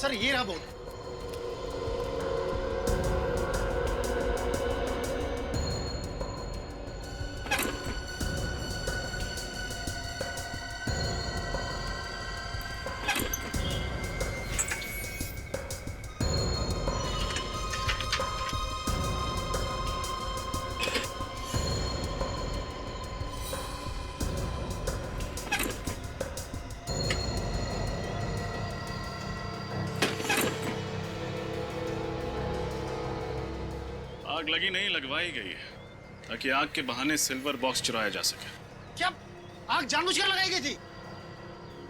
Sir ये रहा board. आग लगी नहीं, लगवाई गई है ताकि आग के बहाने सिल्वर बॉक्स चुराया जा सके। क्या आग जानबूझकर लगाई गई थी?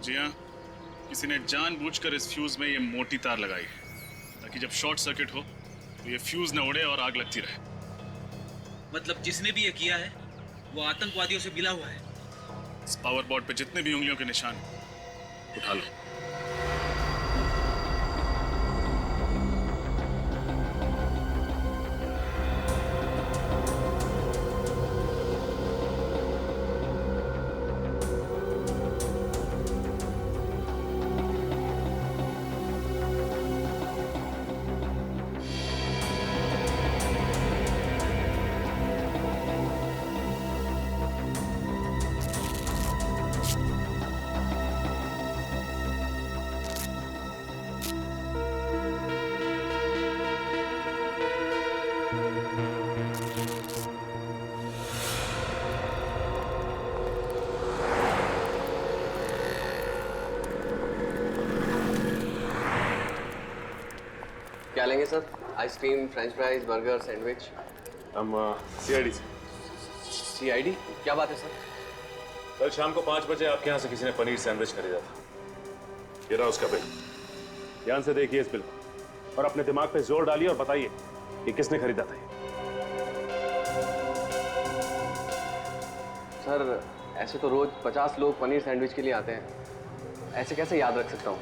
जी हाँ, किसी ने जानबूझकर इस फ्यूज में ये मोटी तार लगाई है ताकि जब शॉर्ट सर्किट हो तो ये फ्यूज न उड़े और आग लगती रहे। मतलब जिसने भी ये किया है वो आतंकवादियों से मिला हुआ है। इस पावर बोर्ड पे जितने भी उंगलियों के निशान हैं, उठा लो। क्या लेंगे sir? Ice cream, French fries, burger, sandwich? हम CID से। CID? क्या बात है सर? कल शाम को 5 बजे आपके यहाँ से किसी ने पनीर सैंडविच खरीदा था। ये रहा उसका बिल। ध्यान से देखिए इस बिल को और अपने दिमाग पे जोर डालिए और बताइए कि किसने खरीदा था ये। सर ऐसे तो रोज 50 लोग पनीर सैंडविच के लिए आते हैं, ऐसे कैसे याद रख सकता हूँ?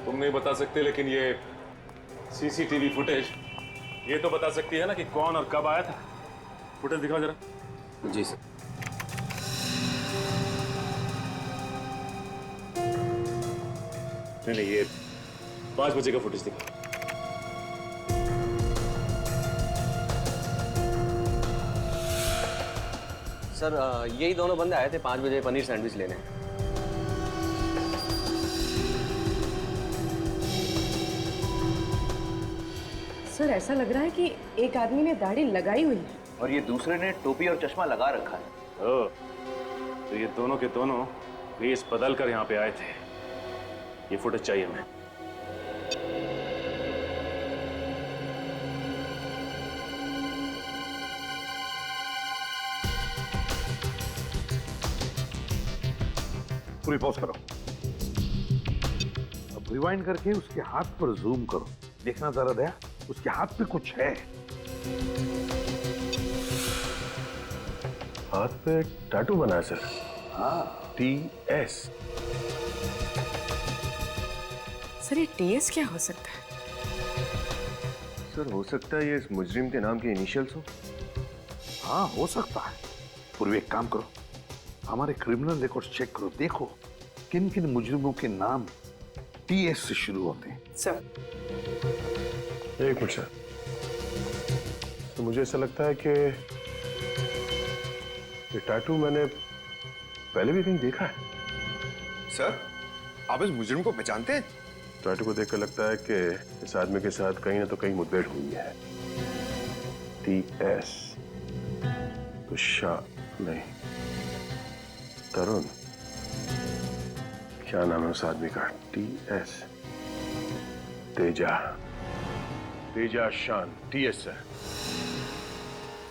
तुम नहीं बता सकते, लेकिन ये CCTV फुटेज ये तो बता सकती है ना कि कौन और कब आया था। फुटेज दिखाओ जरा। जी सर। नहीं, ये 5 बजे का फुटेज दिखाओ। सर यही दोनों बंदे आए थे 5 बजे पनीर सैंडविच लेने। सर ऐसा लग रहा है कि एक आदमी ने दाढ़ी लगाई हुई है और ये दूसरे ने टोपी और चश्मा लगा रखा है। ओह, तो ये दोनों के दोनों वेश बदल कर यहाँ पे आए थे। ये फुटेज चाहिए हमें। पूरी पॉज करो। अब रिवाइंड करके उसके हाथ पर जूम करो। देखना जरा दया, उसके हाथ पे कुछ है। हाथ पे टैटू बना है सर। हाँ, TS। सर ये TS क्या हो सकता है? सर हो सकता है ये इस मुजरिम के नाम के इनिशियल्स हो। हाँ हो सकता है। पूर्व एक काम करो, हमारे क्रिमिनल रिकॉर्ड चेक करो, देखो किन किन मुजरिमों के नाम TS से शुरू होते हैं। सर एक मिनट सर, तो मुझे ऐसा लगता है कि ये टैटू मैंने पहले भी कहीं देखा है। सर आप इस मुजरिम को पहचानते हैं? टैटू को देखकर लगता है कि इस आदमी के साथ कहीं ना तो कहीं मुठभेड़ हुई है। TS तो शाह नहीं, तरुण। क्या नाम है उस आदमी का? TS तेजा। तेजा शान। TS है।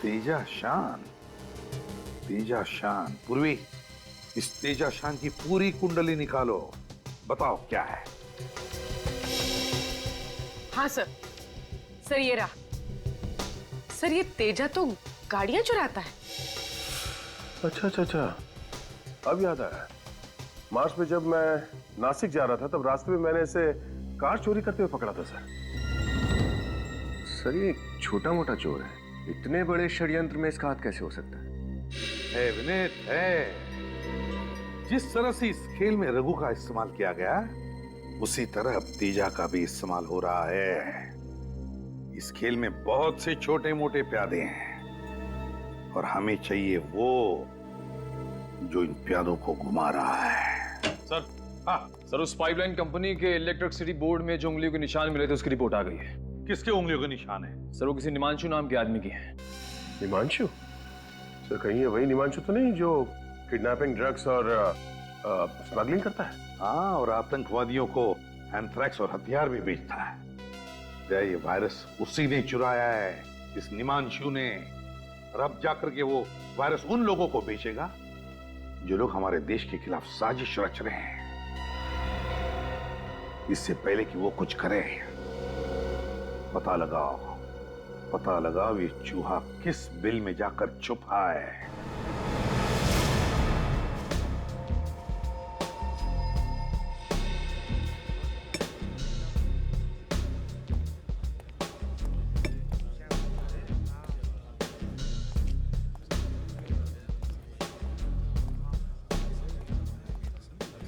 तेजा शान। तेजा शान। पूर्वी इस तेजा शान की पूरी कुंडली निकालो, बताओ क्या है। हाँ सर। सर ये रहा। सर ये तेजा तो गाड़ियां चुराता है। अच्छा, अब याद आया। मार्च में जब मैं नासिक जा रहा था तब रास्ते में मैंने इसे कार चोरी करते हुए पकड़ा था सर। सर ये छोटा मोटा चोर है, इतने बड़े षड्यंत्र में इसका हाथ कैसे हो सकता है? विनीत है। जिस तरह से इस खेल में रघु का इस्तेमाल किया गया उसी तरह अब तेजा का भी इस्तेमाल हो रहा है। इस खेल में बहुत से छोटे मोटे प्यादे हैं और हमें चाहिए वो जो इन प्यादों को घुमा रहा है। सर, हाँ सर, उस पाइपलाइन कंपनी के इलेक्ट्रिसिटी बोर्ड में जो उंगलियों के निशान मिले थे उसकी रिपोर्ट आ गई है। किसके उंगलियों के निशान है? सर वो किसी निमांशु नाम के आदमी की है। निमांशु? सर कहीं ये वही निमांशु तो नहीं जो किडनैपिंग, ड्रग्स और स्मगलिंग करता है? हाँ, और आतंकवादियों को एंथ्रैक्स और हथियार भी बेचता है। क्या ये वायरस उसी ने चुराया है, इस निमांशु ने? और अब जाकर के वो वायरस उन लोगों को बेचेगा जो लोग हमारे देश के खिलाफ साजिश रच रहे हैं। इससे पहले कि वो कुछ करे, पता लगाओ ये चूहा किस बिल में जाकर छुपा है।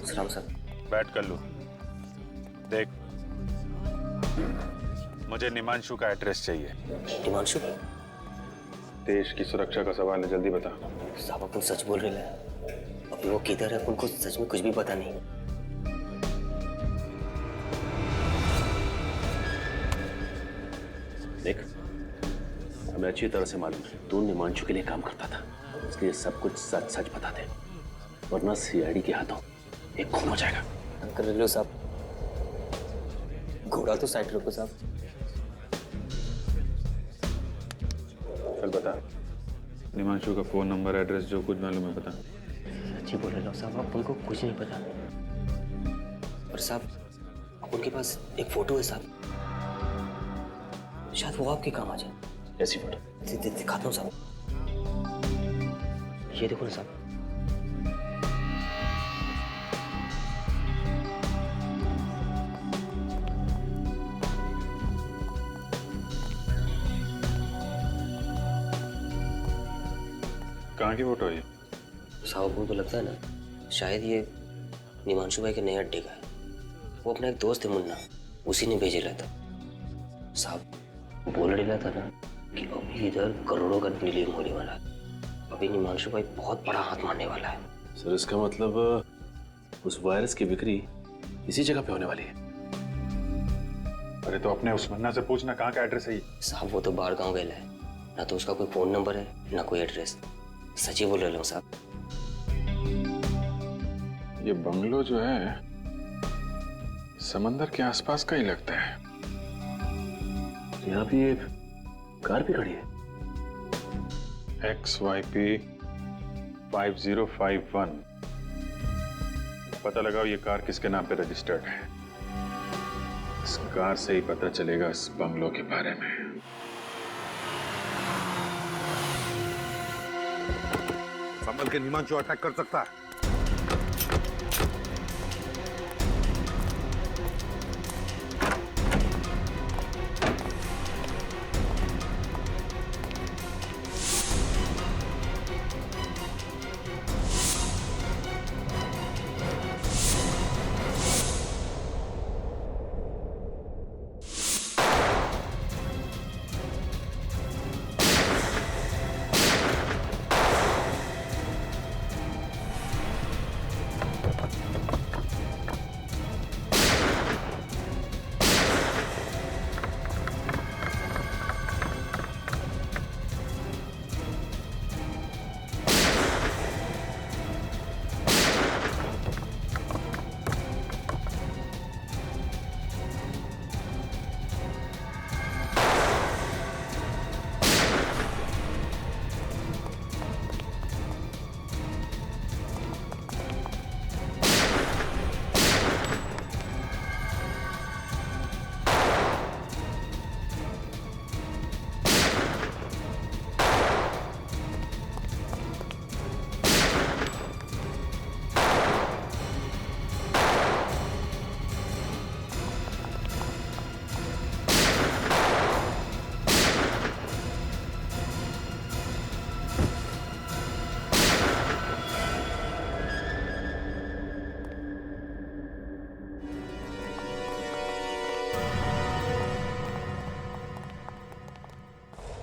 सलाम सर। बैठ कर लो। देख, मुझे निमांशु का एड्रेस चाहिए। हिमांशु? देश की सुरक्षा का सवाल है, जल्दी बता। साहब अपन सच बोल रहे हैं। अभी वो किधर है अपन को सच में कुछ भी पता नहीं। देख, हमें अच्छी तरह से मालूम है तू निमांशु के लिए काम करता था, इसलिए सब कुछ सच सच बता दे, वरना सीआईडी के हाथों एक खून हो जाएगा। अंकल लो साहब, घोड़ा तो साइड रखो साहब। चल बता, निमांशु का फोन नंबर, एड्रेस, जो कुछ मालूम है बता। सच्ची बोल रहे हो साहब, अपन को कुछ नहीं पता। और साहब अपन के पास एक फोटो है साहब, शायद वो आपके काम आ जाए। ऐसी फोटो दिखाता हूँ साहब, ये देखो ना साहब। कहाँ की फोटो है ये? साहब को तो लगता है ना शायद ये निमांशु भाई के नए अड्डे का है। वो अपना एक दोस्त है मुन्ना, उसी ने भेजेला था। साहब बोल रहा था ना कि अभी इधर करोड़ों का डीलिंग होने वाला है। अभी निमांशु भाई बहुत बड़ा हाथ मारने वाला है। सर इसका मतलब उस वायरस की बिक्री इसी जगह पे होने वाली है। अरे तो अपने उस मुन्ना से पूछना कहाँ का एड्रेस है ये। साहब वो तो बाहर गाँव गया है, ना तो उसका कोई फोन नंबर है ना कोई एड्रेस। सच्ची बोल रहे हो साहब। ये बंगलो जो है समंदर के आसपास का ही लगता है। यहाँ भी एक कार भी खड़ी है। XYP 5051। पता लगाओ ये कार किसके नाम पे रजिस्टर्ड है। इस कार से ही पता चलेगा इस बंगलो के बारे में। संभल के, निमांशु अटैक कर सकता है।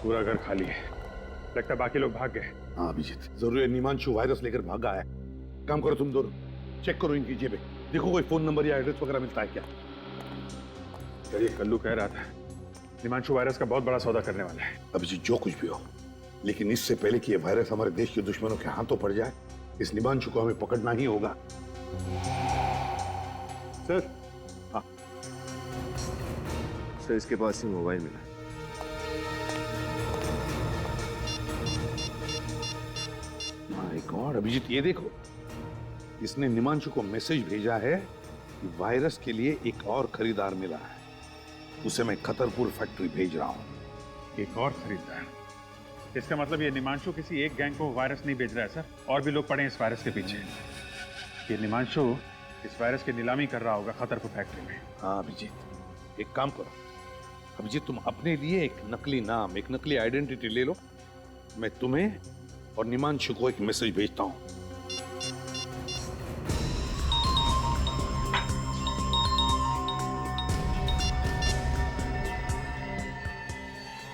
पूरा घर खाली है, लगता है बाकी लोग भाग गए। हाँ अभिजीत, जरूर है निमांशु वायरस लेकर भागा है। काम करो तुम दोनों, चेक करो इनकी जेबें, देखो कोई फोन नंबर या एड्रेस वगैरह मिलता है क्या। सर ये कल्लू कह रहा था निमांशु वायरस का बहुत बड़ा सौदा करने वाला है। अभिजीत जो कुछ भी हो, लेकिन इससे पहले कि ये वायरस हमारे देश के दुश्मनों के हाथों पड़ जाए, इस निमांशु को हमें पकड़ना ही होगा। सर हाँ सर इसके पास ही मोबाइल मिला। माय गॉड अभिजीत, ये देखो, इसने निमांशु को मैसेज भेजा है कि वायरस के लिए एक और खरीदार मिला है, उसे मैं खतरपुर फैक्ट्री भेज रहा हूं। एक और खरीदार, इसका मतलब ये निमांशु किसी एक गैंग को वायरस नहीं बेच रहा है सर, और भी लोग पड़े हैं इस वायरस के पीछे। ये निमांशु इस वायरस की नीलामी कर रहा होगा खतरपुर फैक्ट्री में। हाँ अभिजीत, एक काम करो अभिजीत, तुम अपने लिए एक नकली नाम, एक नकली आइडेंटिटी ले लो, मैं तुम्हें और निमांशु को एक मैसेज भेजता हूं।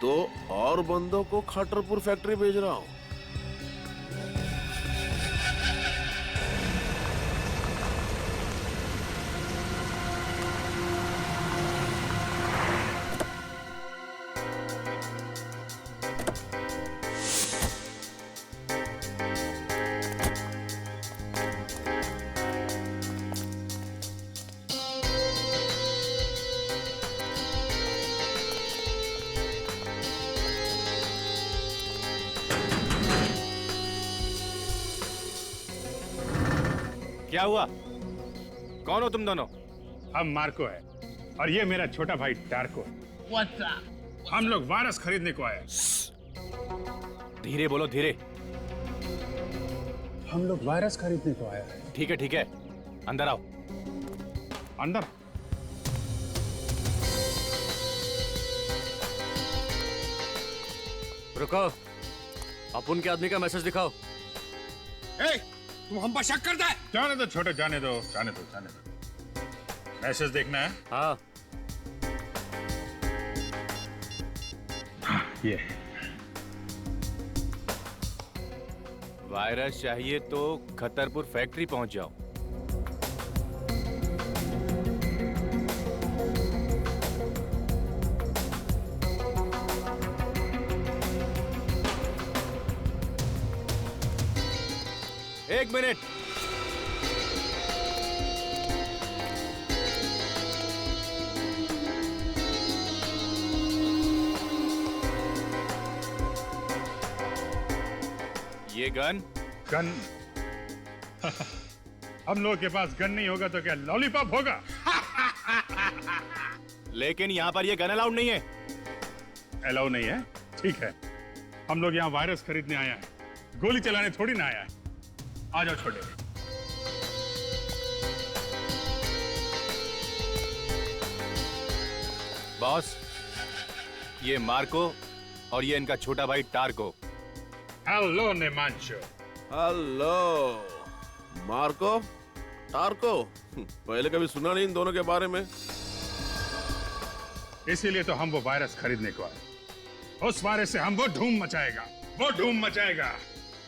तो और बंदों को खटरपुर फैक्ट्री भेज रहा हूं। क्या हुआ? कौन हो तुम दोनों? हम मार्को है और ये मेरा छोटा भाई डार्को। हम लोग वायरस खरीदने को आए। धीरे बोलो, धीरे। हम लोग वायरस खरीदने को आए। ठीक है, अंदर आओ। अंदर? रुको, अपुन के आदमी का मैसेज दिखाओ। तुम हम पर शक करता है? जाने दो छोटे, जाने दो। मैसेज देखना है? हाँ। ये वायरस चाहिए तो खतरपुर फैक्ट्री पहुंच जाओ। एक मिनट। ये गन हम लोगों के पास गन नहीं होगा तो क्या लॉलीपॉप होगा? लेकिन यहाँ पर ये गन अलाउड नहीं है। अलाउ नहीं है? ठीक है, हम लोग यहाँ वायरस खरीदने आया है, गोली चलाने थोड़ी ना आया है। आ जाओ छोटे। बॉस, ये मार्को और ये इनका छोटा भाई टार्को। हेलो निमांशु। हेलो मार्को, टार्को, पहले कभी सुना नहीं इन दोनों के बारे में। इसीलिए तो हम वो वायरस खरीदने को आए। उस वायरस से हम वो धूम मचाएगा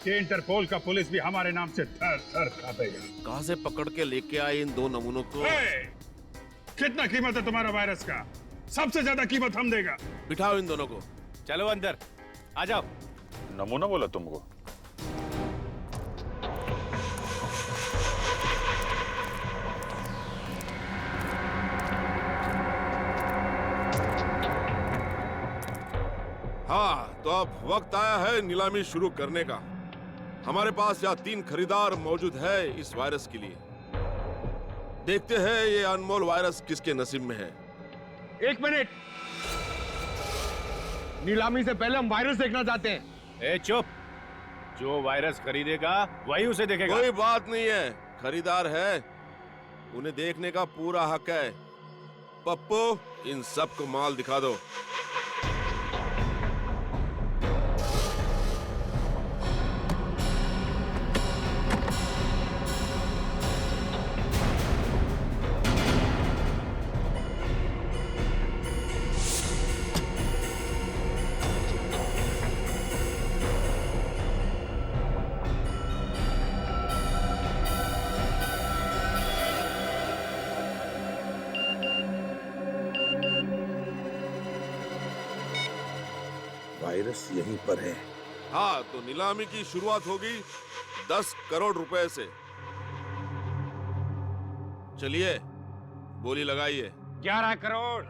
कि इंटरपोल का पुलिस भी हमारे नाम से थर थर कांपेगा। कहां से पकड़ के लेके आए इन दो नमूनों को? कितना कीमत है तुम्हारा वायरस का? सबसे ज्यादा कीमत हम देगा। बिठाओ इन दोनों को। चलो अंदर आ जाओ। नमूना बोला तुमको? हाँ, तो अब वक्त आया है नीलामी शुरू करने का। हमारे पास यहाँ 3 खरीदार मौजूद है इस वायरस के लिए। देखते हैं ये अनमोल वायरस किसके नसीब में है। एक मिनट, नीलामी से पहले हम वायरस देखना चाहते हैं। ए चुप, जो वायरस खरीदेगा वही उसे देखेगा। कोई बात नहीं है, खरीदार है, उन्हें देखने का पूरा हक है। पप्पू, इन सबको माल दिखा दो। वायरस यहीं पर है। हाँ, तो नीलामी की शुरुआत होगी 10 करोड़ रुपए से। चलिए बोली लगाइए। 11 करोड़,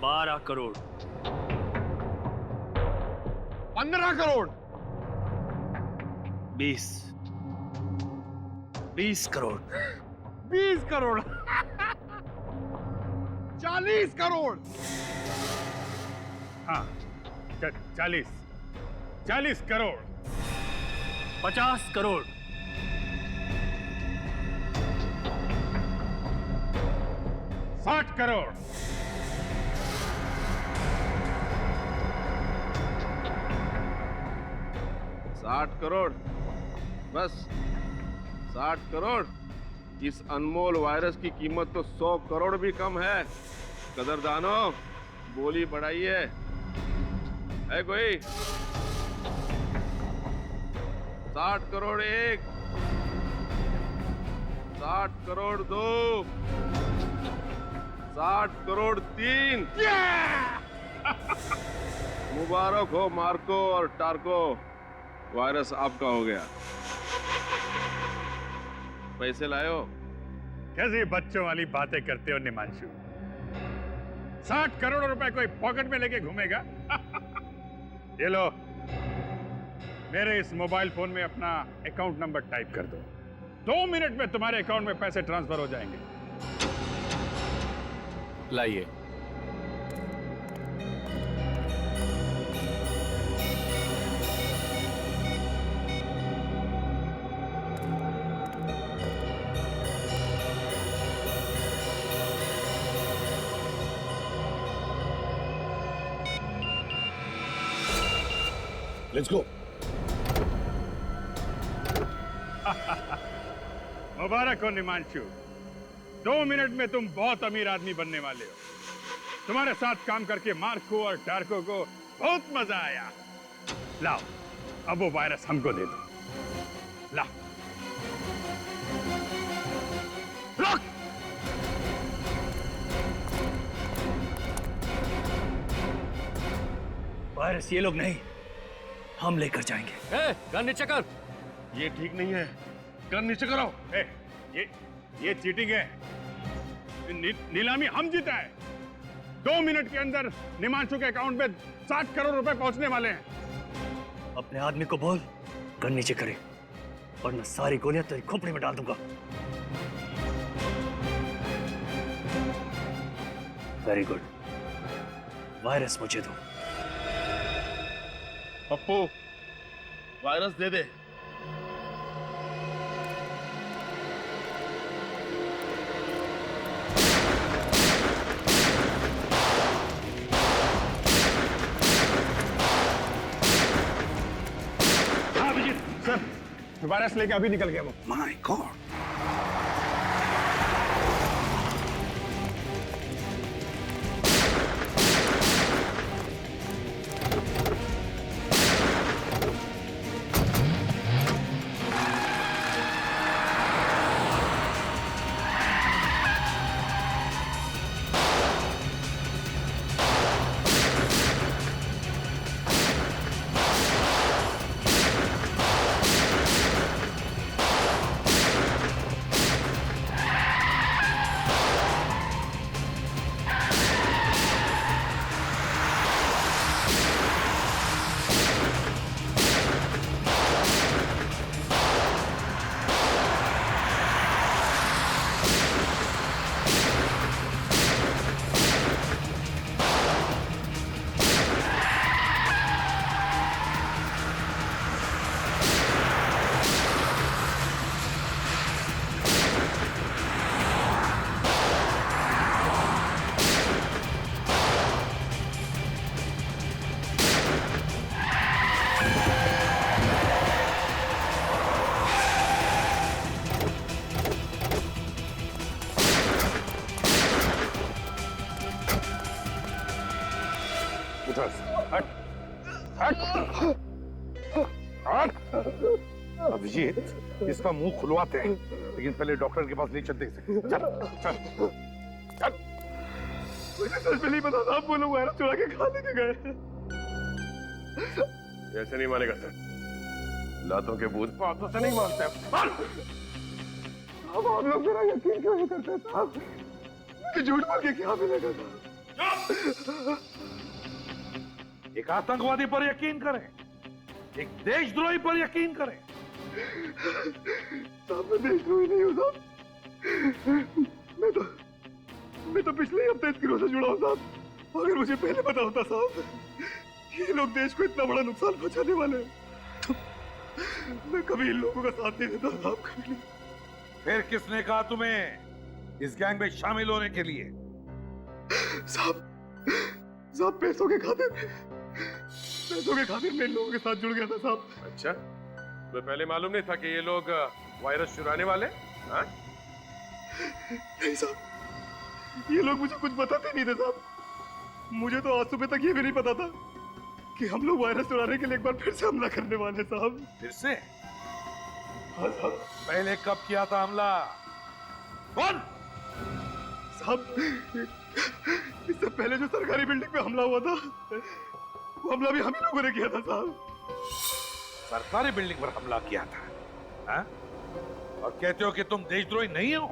12 करोड़, 15 करोड़, 20 करोड़, 20 करोड़, 40 करोड़। हाँ, 40 करोड़, 50 करोड़, 60 करोड़, 60 करोड़, बस 60 करोड़। इस अनमोल वायरस की कीमत तो 100 करोड़ भी कम है। कदरदानों, बोली बढ़ाइए। है कोई? 60 करोड़ 1, 60 करोड़ 2, 60 करोड़ 3। मुबारक हो मार्को और टार्को, वायरस आपका हो गया। पैसे लायो? कैसी बच्चों वाली बातें करते हो निमांशु? 60 करोड़ रुपए कोई पॉकेट में लेके घूमेगा? ये लो, मेरे इस मोबाइल फोन में अपना अकाउंट नंबर टाइप कर दो। 2 मिनट में तुम्हारे अकाउंट में पैसे ट्रांसफर हो जाएंगे। लाइए। Let's go. मुबारक हो निमांशु, 2 मिनट में तुम बहुत अमीर आदमी बनने वाले हो। तुम्हारे साथ काम करके मार्को और टार्को को बहुत मजा आया। लाओ, अब वो वायरस हमको दे दो। लाओ। रुक! वायरस ये लोग नहीं, हम लेकर जाएंगे। गन नीचे कर। ये ठीक नहीं है, गन नीचे करो। ये चीटिंग है। नीलामी हम जीता है। 2 मिनट के अंदर निमांशु के अकाउंट में 60 करोड़ रुपए पहुंचने वाले हैं। अपने आदमी को बोल गन नीचे करे, वरना सारी गोलियां तेरी खोपड़ी में डाल दूंगा। वेरी गुड, वायरस मुझे दो। पप्पू, वायरस दे दे। हाँ अभिजीत सर, वायरस लेके अभी निकल गया वो। My God. अभिजीत, इसका मुंह खुलवाते हैं, लेकिन पहले डॉक्टर के पास ले चलते हैं। चल चल चल। मुझे सच में नहीं पता था, आप वो लोग वायरस चुरा के खा लेके गए। ऐसे नहीं मानेगा सर, लातों के बूथ बातों से नहीं मानते। अब आप लोग मेरा यकीन क्यों नहीं करते साहब कि झूठ बोल के क्या मिलेगा साहब? एक आतंकवादी पर यकीन करें, एक देशद्रोही पर यकीन करें। साहब मैं देशद्रोही नहीं हूँ साहब, मैं तो पिछले ही हफ्ते इस गिरोह से जुड़ा हूँ साहब। अगर मुझे पहले पता होता साहब ये लोग देश को इतना बड़ा नुकसान पहुंचाने वाले हैं तो मैं कभी इन लोगों का साथ नहीं देता साहब, कभी नहीं। फिर किसने कहा तुम्हें इस गैंग में शामिल होने के लिए? साहब पैसों के खातिर मैं इन लोगों के साथ जुड़ गया था साहब। अच्छा, तुम्हें पहले मालूम नहीं था कि ये लोग वायरस चुराने वाले? हाँ? नहीं साहब, ये लोग मुझे कुछ बताते नहीं थे साहब। मुझे तो आज सुबह तक ये भी नहीं पता था कि हम लोग वायरस चुराने के लिए एक बार फिर से हमला करने वाले साहब। फिर से? हाँ साहब। पहले कब किया था हमला? कौन? साहब इससे पहले जो सरकारी बिल्डिंग पे हमला हुआ था वो हमला भी हम ही लोगों ने किया था साहब। सरकारी बिल्डिंग पर हमला किया था हा? और कहते हो कि तुम देशद्रोही नहीं हो?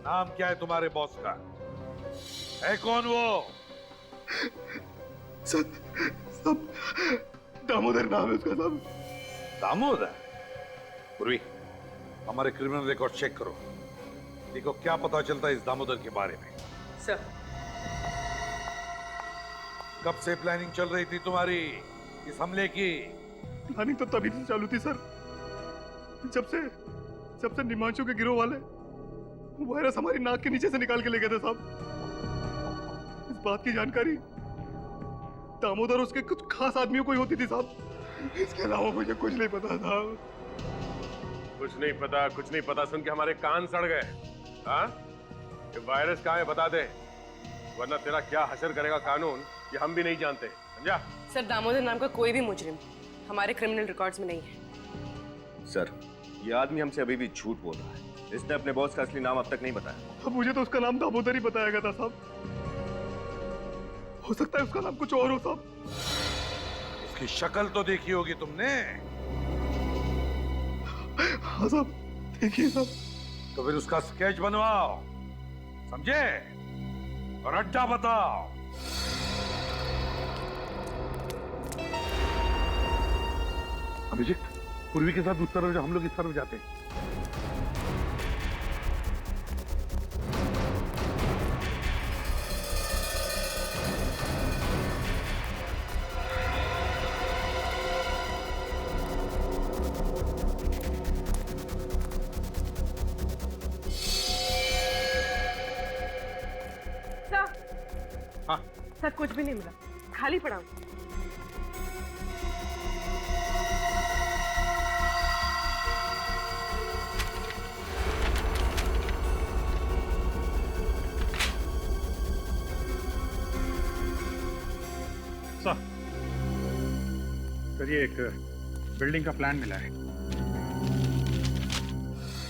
नाम क्या है तुम्हारे बॉस का? है कौन वो? सब दामोदर नाम है उसका साहब। दामोदर? पूर्वी हमारे क्रिमिनल रिकॉर्ड चेक करो, देखो क्या पता चलता है इस दामोदर के बारे में। सर कब से प्लानिंग चल रही थी तुम्हारी इस हमले की? प्लानिंग तो तभी से चालू थी सर जब से निमांशु के गिरोह वाले वायरस हमारी नाक के नीचे से निकाल के ले गए थे साहब। इस बात की जानकारी दामोदर उसके कुछ खास आदमियों को ही होती थी साहब, इसके अलावा मुझे कुछ नहीं पता था। कुछ नहीं पता सुन के हमारे कान सड़ गए। हाँ? ये वायरस कहाँ है बता दे, वरना तेरा क्या हशर करेगा कानून ये हम भी नहीं जानते, समझा? सर दामोदर नाम का कोई भी मुजरिम हमारे क्रिमिनल रिकॉर्ड्स में नहीं है। सर ये आदमी हमसे अभी भी झूठ बोल रहा है, इसने अपने बॉस का असली नाम अब तक नहीं बताया। मुझे तो उसका नाम दामोदर ही बताया गया था साहब, हो सकता है उसका नाम कुछ और हो साहब। उसकी शक्ल तो देखी होगी तुमने? हाँ साहब देखिए साहब। तो फिर उसका स्केच बनवाओ, समझे? और अड्डा बताओ। अभिजीत, पूर्वी के साथ उस तरफ हम लोग इस तरफ जाते हैं। सर कुछ भी नहीं मिला, खाली पड़ा हूं। सर ये एक बिल्डिंग का प्लान मिला है।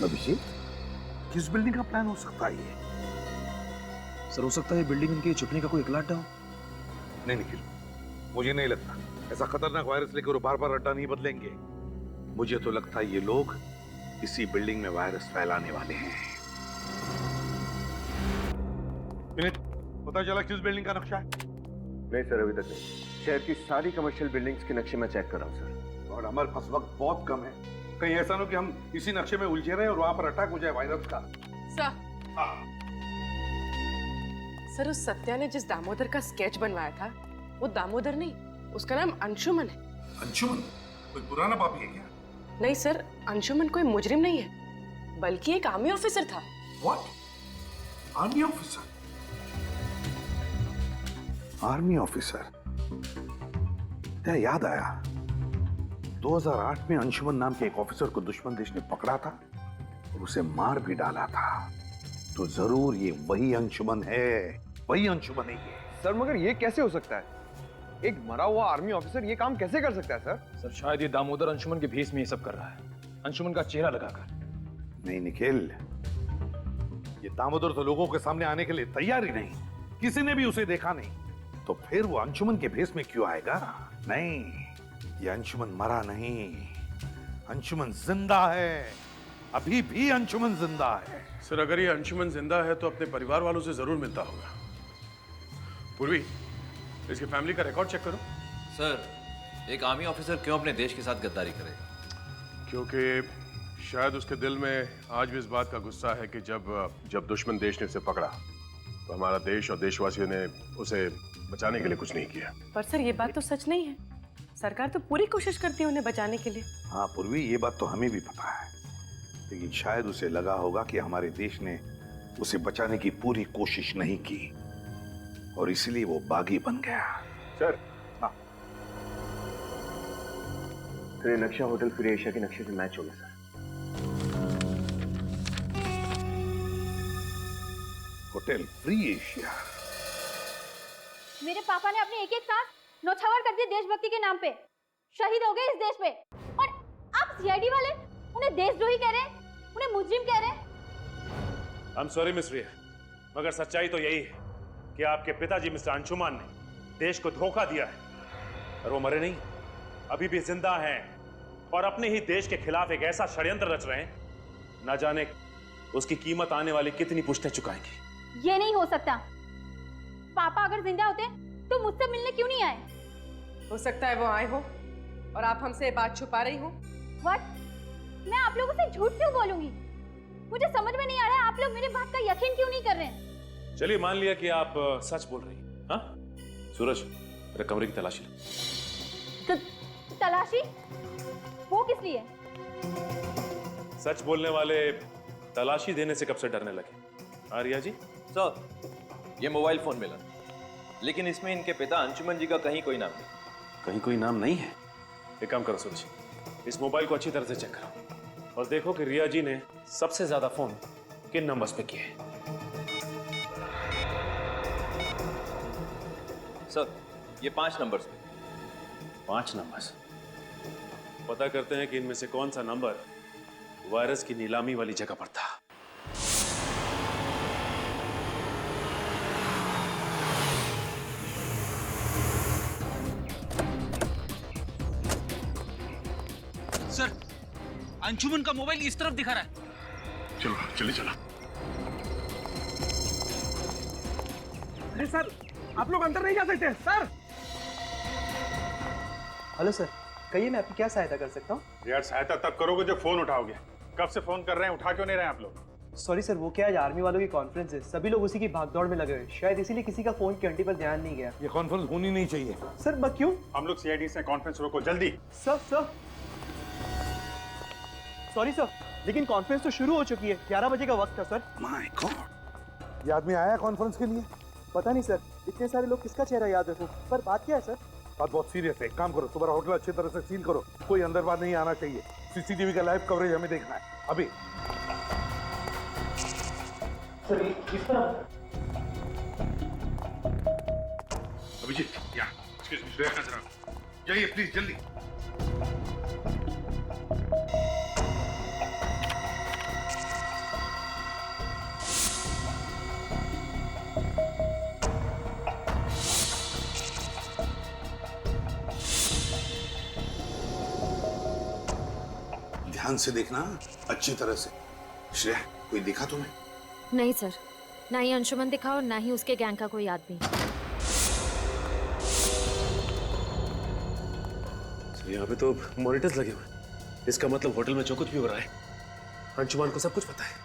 अभिषेक, किस बिल्डिंग का प्लान हो सकता है ये? सर हो सकता है बिल्डिंग इनके छुपने का कोई इकला अड्डा हो। नहीं निखिल, मुझे नहीं लगता ऐसा खतरनाक वायरस लेकर वो बार बार अड्डा नहीं बदलेंगे। मुझे तो लगता है ये लोग इसी बिल्डिंग में वायरस फैलाने वाले हैं। विनीत, पता चला किस बिल्डिंग का नक्शा है? नहीं सर अभी तक नहीं, शहर की सारी कमर्शियल बिल्डिंग्स के नक्शे मैं चेक कर रहा हूँ सर। और हमारे पास वक्त बहुत कम है, कहीं ऐसा ना कि हम इसी नक्शे में उलझे रहे और वहां पर अटैक हो जाए वायरस का। सर उस सत्या ने जिस दामोदर का स्केच बनवाया था वो दामोदर नहीं, उसका नाम अंशुमन है। अंशुमन? कोई पुराना पापी है क्या? नहीं सर, अंशुमन कोई मुजरिम नहीं है, बल्कि एक आर्मी ऑफिसर था। What? Army officer? Army officer? क्या याद आया, 2008 में अंशुमन नाम के एक ऑफिसर को दुश्मन देश ने पकड़ा था और उसे मार भी डाला था। तो जरूर ये वही अंशुमन है, वही अंशुमन है ये। सर मगर ये कैसे हो सकता है? एक मरा हुआ आर्मी ऑफिसर ये काम कैसे कर सकता है सर? सर शायद ये दामोदर अंशुमन के भेष में ये सब कर रहा है, अंशुमन का चेहरा लगाकर। नहीं निखिल, ये दामोदर तो लोगों के सामने आने के लिए तैयार ही नहीं, किसी ने भी उसे देखा नहीं। तो फिर वो अंशुमन के भेस में क्यों आएगा? नहीं, ये अंशुमन मरा नहीं, अंशुमन जिंदा है, अभी भी अंशुमन जिंदा है। सर अगर ये अंशुमन जिंदा है तो अपने परिवार वालों से जरूर मिलता होगा। पूर्वी, इसकी फैमिली का रिकॉर्ड चेक करो। सर, एक आर्मी ऑफिसर क्यों अपने देश के साथ गद्दारी करेगा? क्योंकि शायद उसके दिल में आज भी इस बात का गुस्सा है कि जब दुश्मन देश ने उसे पकड़ा तो हमारा देश और देशवासियों ने उसे बचाने के लिए कुछ नहीं किया। पर सर ये बात तो सच नहीं है, सरकार तो पूरी कोशिश करती है उन्हें बचाने के लिए। हाँ पूर्वी, ये बात तो हमें भी पता है, लेकिन शायद उसे लगा होगा कि हमारे देश ने उसे बचाने की पूरी कोशिश नहीं की और इसलिए वो बागी बन गया। सर, हाँ। तो ये नक्शा होटल फ्री एशिया के नक्शे से मैच हो गया सर। Hotel free Asia. मेरे पापा ने अपनी एक एक सांस नौछावर कर दी देशभक्ति के नाम पे, शहीद हो गए इस देश पे, और अब सीआईडी वाले उन्हें देशद्रोही कह रहे हैं, उन्हें मुजरिम कह रहे हैं। I'm sorry मिस रिया, मगर सच्चाई तो यही है कि आपके पिताजी मिस्टर अंशुमान ने देश को धोखा दिया है और वो मरे नहीं, अभी भी जिंदा हैं और अपने ही देश के खिलाफ एक ऐसा षड्यंत्र रच रहे हैं, न जाने उसकी कीमत आने वाली कितनी पुश्तें चुकाएंगी। ये नहीं हो सकता। पापा अगर जिंदा होते तो मुझसे मिलने क्यों नहीं आए? हो सकता है वो आए हो और आप हमसे बात छुपा रही हो। व्हाट? मैं आप लोगों से झूठ क्यों बोलूंगी? मुझे समझ में नहीं आ रहा है आप लोग मेरी बात का यकीन क्यों नहीं कर रहे हैं? चलिए मान लिया कि आप सच बोल रही हैं। हाँ सूरज, मेरे कमरे की तलाशी लो। तलाशी? वो किस लिए? सच बोलने वाले तलाशी देने से कब से डरने लगे? आर्या जी? सर, ये मोबाइल फोन मिला, लेकिन इसमें इनके पिता अंशुमन जी का कहीं कोई नाम नहीं। कहीं कोई नाम नहीं है? एक काम करो सूरज, इस मोबाइल को अच्छी तरह से चेक करो और देखो कि रिया जी ने सबसे ज्यादा फोन किन नंबर्स पे किए हैं। सर, ये 5 नंबर्स पे। 5 नंबर्स? पता करते हैं कि इनमें से कौन सा नंबर वायरस की नीलामी वाली जगह पर था। सर, अंशुमन का मोबाइल इस तरफ दिखा रहा है। चलो चलिए चलो। अरे सर, आप लोग अंदर नहीं जा सकते सर। हेलो सर, कहिए मैं आपकी क्या सहायता कर सकता हूँ? यार सहायता तब करोगे जब फोन उठाओगे। कब से फोन कर रहे हैं, उठा क्यों नहीं रहे आप लोग? सॉरी सर, वो क्या आज आर्मी वालों की कॉन्फ्रेंस है, सभी लोग उसी की भागदौड़ में लगे हुए, शायद इसीलिए किसी का फोन की घंटी पर ध्यान नहीं गया। ये कॉन्फ्रेंस होनी नहीं चाहिए। सर बस क्यों? हम लोग सीआईडी से कॉन्फ्रेंस रोको जल्दी। सर सॉरी सर, लेकिन कॉन्फ्रेंस तो शुरू हो चुकी है, 11 बजे का वक्त था सर। माय गॉड, ये आदमी आया कॉन्फ्रेंस के लिए? पता नहीं सर, इतने सारे लोग किसका चेहरा याद रखूं, पर बात क्या है सर? बात बहुत सीरियस है। एक काम करो, तुम्हारा होटल अच्छी तरह से सील करो, कोई अंदर बाहर नहीं आना चाहिए। सीसीटीवी का लाइव कवरेज हमें देखना है अभी। सर इस तरह। अभिजीत, यहाँ श्रेया का जरा जाइए प्लीज जल्दी। ध्यान से देखना, अच्छी तरह से। श्रेया, कोई दिखा तुम्हें? नहीं सर, ना ही अंशुमन दिखा और ना ही उसके गैंग का कोई आदमी। यहाँ पे तो मॉनिटर्स लगे हुए, इसका मतलब होटल में जो कुछ भी हो रहा है अंशुमान को सब कुछ पता है।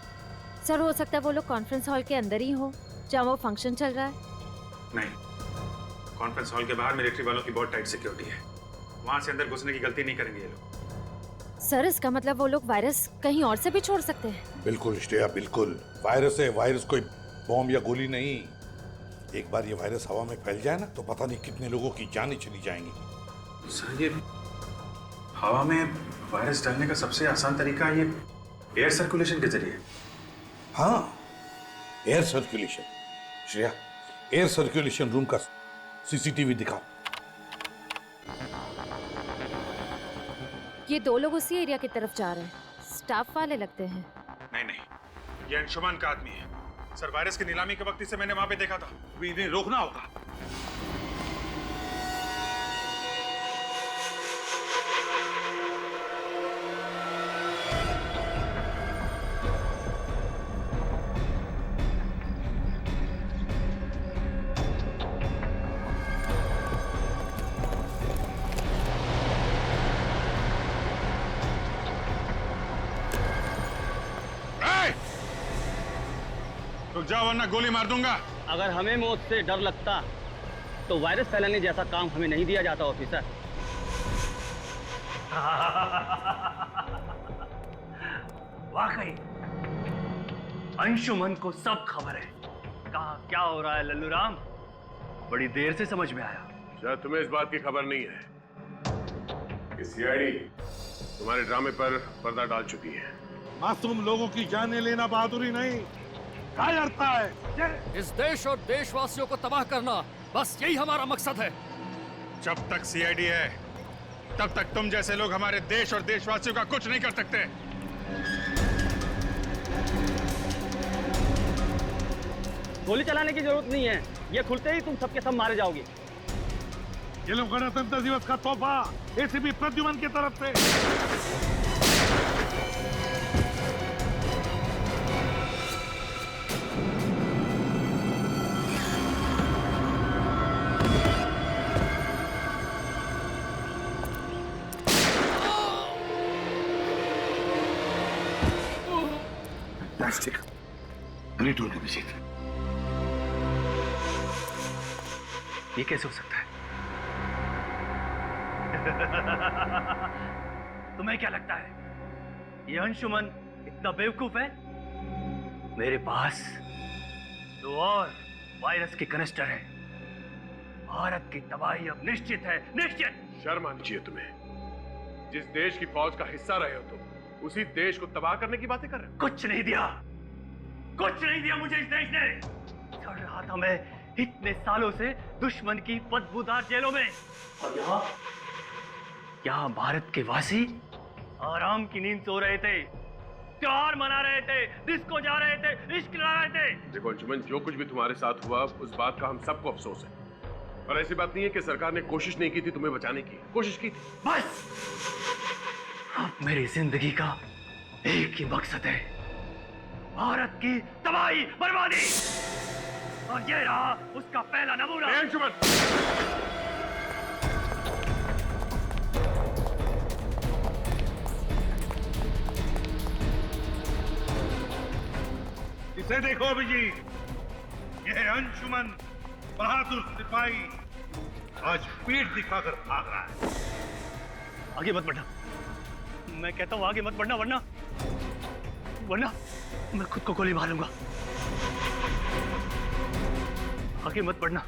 सर हो सकता है वो लोग कॉन्फ्रेंस हॉल के अंदर ही हो जहाँ वो फंक्शन चल रहा है। नहीं, कॉन्फ्रेंस हॉल के बाहर मिलिट्री वालों की बहुत टाइट सिक्योरिटी है, वहां से अंदर घुसने की गलती नहीं करेंगे ये लोग। सर इसका मतलब वो लोग वायरस कहीं और से भी छोड़ सकते हैं। बिल्कुल श्रेया, बिल्कुल। वायरस है, वायरस कोई बॉम्ब या गोली नहीं। एक बार ये वायरस हवा में फैल जाए ना तो पता नहीं कितने लोगों की जानें चली जाएंगी। सर ये हवा में वायरस डालने का सबसे आसान तरीका ये एयर सर्कुलेशन के जरिए। हाँ, air circulation. Shreya, air circulation room का सीसीटीवी दिखाओ। ये 2 लोग उसी एरिया की तरफ जा रहे हैं, स्टाफ वाले लगते हैं। नहीं, ये अंशुमान का आदमी है। सर वायरस की नीलामी के वक्त इसे मैंने वहां पे देखा था। इन्हें रोकना होगा। जाओ वरना गोली मार दूंगा। अगर हमें मौत से डर लगता तो वायरस फैलाने जैसा काम हमें नहीं दिया जाता ऑफिसर। वाकई अंशुमन को सब खबर है। कहा क्या हो रहा है लल्लू राम? बड़ी देर से समझ में आया। शायद तुम्हें इस बात की खबर नहीं है कि सीआईडी तुम्हारे ड्रामे पर पर्दा डाल चुकी है। मासूम लोगों की जानें लेना बहादुरी नहीं, कायरता है। इस देश और देशवासियों को तबाह करना, बस यही हमारा मकसद है। जब तक सीआईडी है तब तक तुम जैसे लोग हमारे देश और देशवासियों का कुछ नहीं कर सकते। गोली चलाने की जरूरत नहीं है, ये खुलते ही तुम सबके सब मारे जाओगे। ये लोग गणतंत्र दिवस का तोहफा एसीपी प्रद्युमन की तरफ से। Fantastic. Great organization. ये कैसे हो सकता है? तुम्हें क्या लगता है ये अंशुमन इतना बेवकूफ है? मेरे पास 2 और वायरस के कनिस्टर हैं। भारत की तबाही अब निश्चित है, निश्चित। शर्म आनी चाहिए तुम्हें। जिस देश की फौज का हिस्सा रहे हो तुम, उसी देश को तबाह करने की बातें कर रहे हो। कुछ नहीं दिया, कुछ नहीं दिया मुझे इस देश ने। चढ़ रहा था मैं इतने सालों से दुश्मन की बदबूदार जेलों में, और यहाँ भारत के वासी आराम की नींद सो रहे थे, त्योहार मना रहे थे, डिस्को जा रहे थे, इश्क ला रहे थे। देखो अंशुमन, जो कुछ भी तुम्हारे साथ हुआ उस बात का हम सबको अफसोस है, पर ऐसी बात नहीं है कि सरकार ने कोशिश नहीं की थी तुम्हें बचाने की। कोशिश की थी। बस अब मेरी जिंदगी का एक ही मकसद है, भारत की तबाही, बर्बादी। और ये रहा उसका पहला नमूना। अंशुमन, इसे देखो अभिजीत, यह अंशुमन बहादुर सिपाही आज पीठ दिखाकर भाग रहा है। आगे मत बढ़ना, मैं कहता हूं आगे मत बढ़ना, वरना मैं खुद को गोली मारूंगा। आगे मत बढ़ना।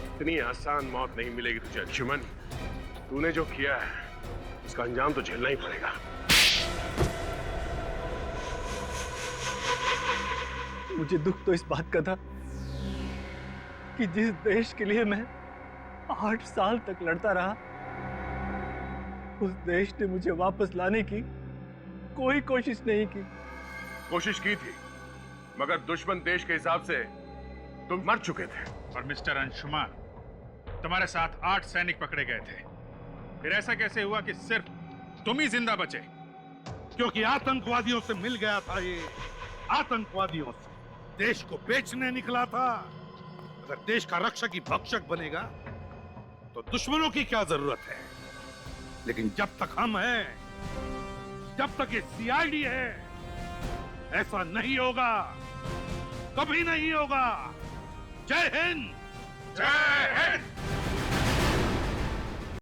इतनी आसान मौत नहीं मिलेगी तुझे अंशुमन। तूने जो किया है उसका अंजाम तो झेलना ही पड़ेगा। मुझे दुख तो इस बात का था कि जिस देश के लिए मैं 8 साल तक लड़ता रहा, उस देश ने मुझे वापस लाने की कोई कोशिश नहीं की। कोशिश की थी, मगर दुश्मन देश के हिसाब से तुम मर चुके थे। और मिस्टर अंशुमान, तुम्हारे साथ 8 सैनिक पकड़े गए थे, फिर ऐसा कैसे हुआ कि सिर्फ तुम ही जिंदा बचे? क्योंकि आतंकवादियों से मिल गया था। ये आतंकवादियों से देश को बेचने निकला था। अगर देश का रक्षक ही भक्षक बनेगा तो दुश्मनों की क्या जरूरत है। लेकिन जब तक हम हैं, जब तक ये सीआईडी है, ऐसा नहीं होगा, कभी नहीं होगा। जय हिंद। जय हिंद।